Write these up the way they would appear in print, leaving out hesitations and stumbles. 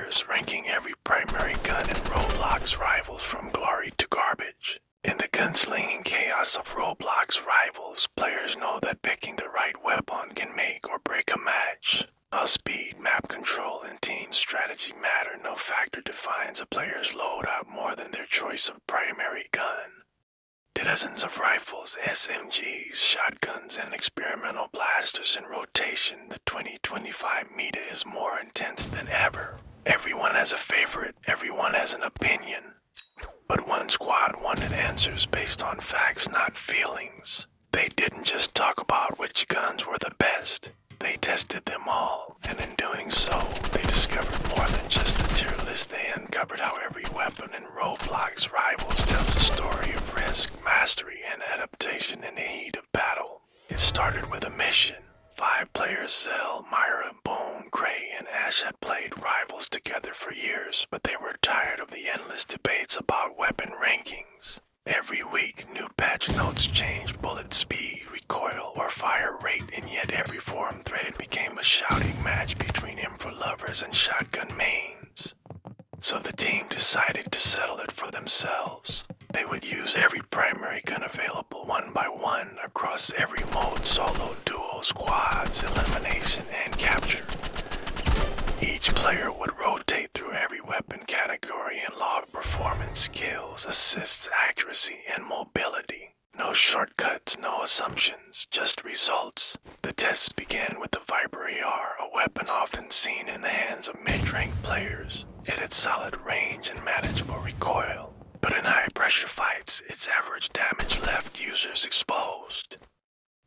players, ranking every primary gun in Roblox Rivals from glory to garbage. In the gunslinging chaos of Roblox Rivals, players know that picking the right weapon can make or break a match. While speed, map control, and team strategy matter, no factor defines a player's loadout more than their choice of primary gun. Dozens of rifles, SMGs, shotguns, and experimental blasters in rotation, the 2025 meta is more intense than ever. Everyone has a favorite, everyone has an opinion. But one squad wanted answers based on facts, not feelings. They didn't just talk about which guns were the best. They tested them all, and in doing so, they discovered more than just a tier list. They uncovered how every weapon in Roblox Rivals tells a story of risk, mastery, and adaptation in the heat of battle. It started with a mission. 5 players, Zell, Myra, Boone, Gray, and Ash had played Rivals together for years, but they were tired of the endless debates about weapon rankings. Every week, new patch notes changed bullet speed, recoil, or fire rate, and yet every forum thread became a shouting match between info lovers and shotgun mains. So the team decided to settle it for themselves. They would use every primary gun available one by one across every mode: solo, duo, squads, elimination, and capture. Each player would rotate through every weapon category and log performance, skills, assists, accuracy, and mobility. No shortcuts, no assumptions, just results. The tests began with the Rivalry, a weapon often seen in the hands of mid-ranked players. It had solid range and manageable recoil, but in high-pressure fights, its average damage left users exposed.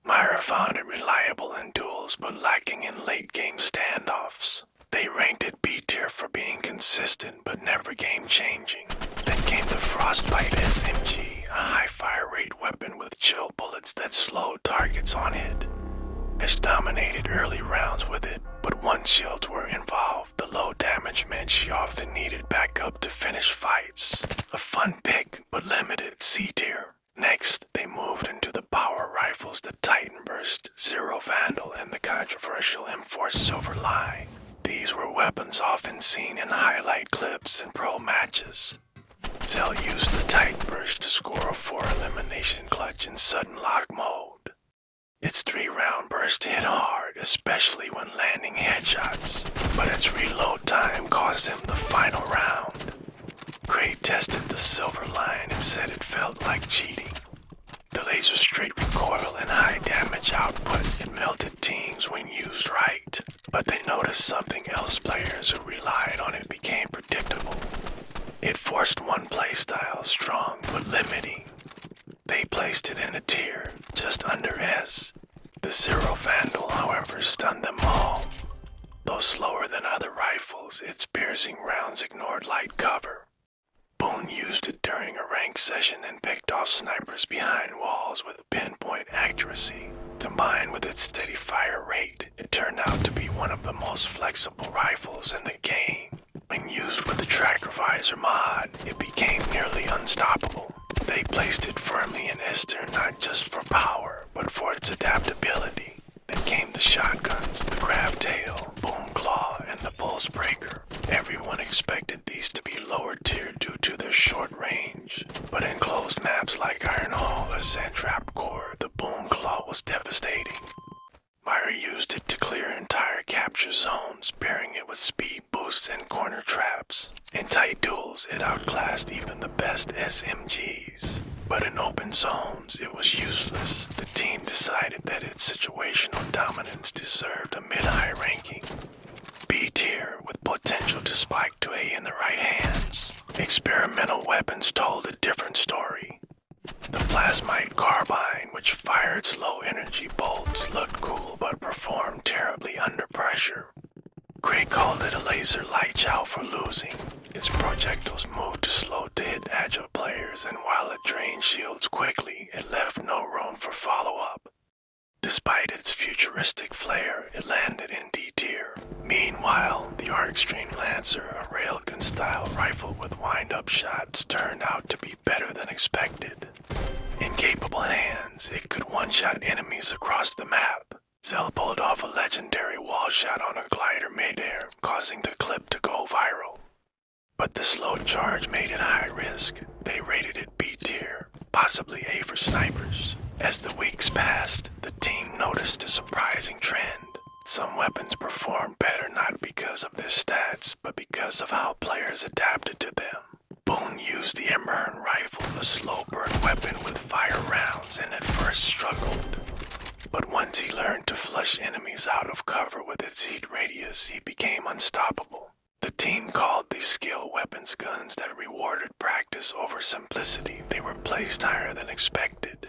Myra found it reliable in duels, but lacking in late-game standoffs. They ranked it B tier for being consistent but never game-changing. Then came the Frostbite SMG, a high fire rate weapon with chill bullets that slowed targets on hit. Ash dominated early rounds with it, but once shields were involved, the low damage meant she often needed backup to finish fights. A fun pick, but limited, C tier. Next, they moved into the power rifles, the Titan Burst, Zero Vandal, and the controversial M4 Silverline. These were weapons often seen in highlight clips and pro matches. Zell used the Titan Burst to score a 4 elimination clutch in sudden lock mode. Its 3-round burst hit hard, especially when landing headshots, but its reload time cost him the final round. Gray tested the Silverline and said it felt like cheating. The laser straight recoil and high damage output, it melted teams when used right. But they noticed something else: players who relied on it became predictable. It forced one playstyle, strong but limiting. They placed it in a tier, just under S. The Zero Vandal, however, stunned them all. Though slower than other rifles, its piercing rounds ignored light cover. Boone used it during a ranked session and picked off snipers behind walls with pinpoint accuracy. Combined with its steady fire rate, it turned out to be one of the most flexible rifles in the game. When used with the Tracker Visor mod, it became nearly unstoppable. They placed it firmly in S tier not just for power, but for its adaptability. Then came the shotguns, the Grab Tail, Boom Claw, and the Pulse Breaker. Everyone expected these to be lower tier due to their short range, but in closed maps like Iron Hall or Sandtrap Core, the Boom Claw was devastating. Myra used it to clear entire capture zones, pairing it with speed boosts and corner traps. In tight duels, it outclassed even the best SMGs. But in open zones, it was useless. The team decided that its situational dominance deserved a mid-high ranking. B tier, with potential to spike to A in the right hands. Experimental weapons told a different story. The Plasmite Carbine, which fired slow-energy bolts, looked cool but performed terribly under pressure. Gray called it a laser light chow for losing. Its projectiles moved slow to hit agile players, and while it drained shields quickly, it left no room for follow-up. Despite its futuristic flair, it landed in D tier. Meanwhile, the Arcstream Lancer, a railgun-style rifle with wind-up shots, turned out to be better than expected. In capable hands, it could one-shot enemies across the map. Zell pulled off a legendary wall shot on a glider midair, causing the clip to go go viral. But the slow charge made it high risk. They rated it B tier, possibly A for snipers. As the weeks passed, the team noticed a surprising trend. Some weapons performed better not because of their stats, but because of how players adapted to them. Boone used the Emerhorn rifle, a slow burn weapon with fire rounds, and at first struggled. But once he learned to flush enemies out of cover with its heat radius, he became unstoppable. The team called these skill weapons guns that rewarded practice over simplicity. They were placed higher than expected.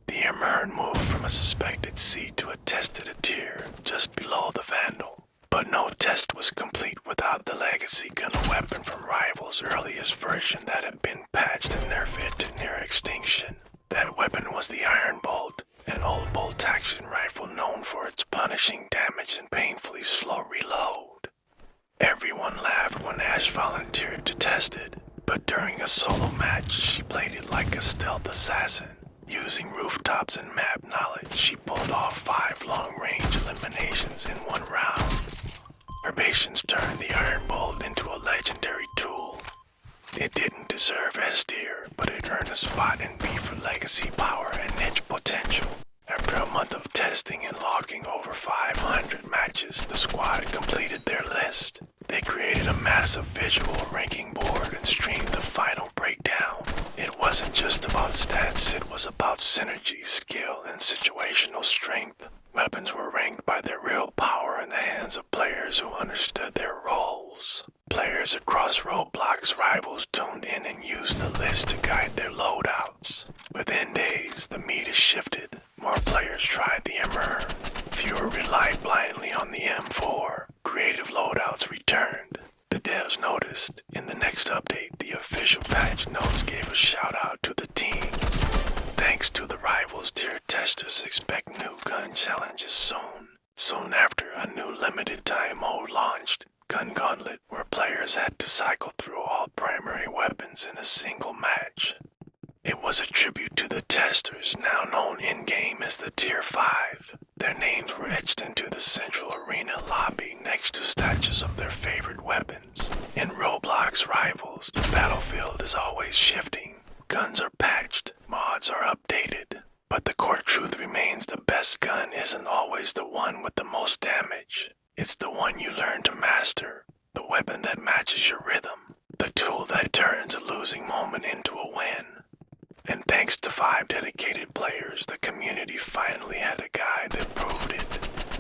The Emerhorn moved from a suspected C to a tested A tier, just below the Vandal. But no test was complete without the legacy gun, a weapon from Rivals' earliest version that had been patched and nerfed to near extinction. That weapon was the Iron Bolt, an old bolt-action rifle known for its punishing damage and painfully slow reload. Everyone laughed when Ash volunteered to test it, but during a solo match, she played it like a stealth assassin. Using rooftops and map knowledge, she pulled off 5 long-range eliminations in one round. Her patience turned the Iron Bolt into a legendary tool. It didn't deserve S tier, but it earned a spot in B for legacy power and niche potential. After a month of testing and logging over 500 matches, the squad completed their list. They created a massive visual ranking board and streamed the final breakdown. It wasn't just about stats, it was about synergy, skill, and situational strength. Weapons were ranked by their real power in the hands of players who understood their roles. Players across Roblox Rivals tuned in and used the list to guide their loadouts. Within days, the meter shifted. More players tried the Emerhorn. Fewer relied blindly on the M4. Creative loadouts returned. The devs noticed. In the next update, the official patch notes gave a shout out to the team. Thanks to the Rivals tier testers, expect new gun challenges soon. Soon after, a new limited time mode launched, Gun Gauntlet, where players had to cycle through all primary weapons in a single match. It was a tribute to the testers, now known in-game as the Tier 5. Their names were etched into the central arena lobby next to statues of their favorite weapons. In Roblox Rivals, the battlefield is always shifting. Guns are patched, mods are updated. But the core truth remains: the best gun isn't always the one with the most damage. It's the one you learn to master, the weapon that matches your rhythm, the tool that turns a losing moment into a win. And thanks to 5 dedicated players, the community finally had a guide that proved it.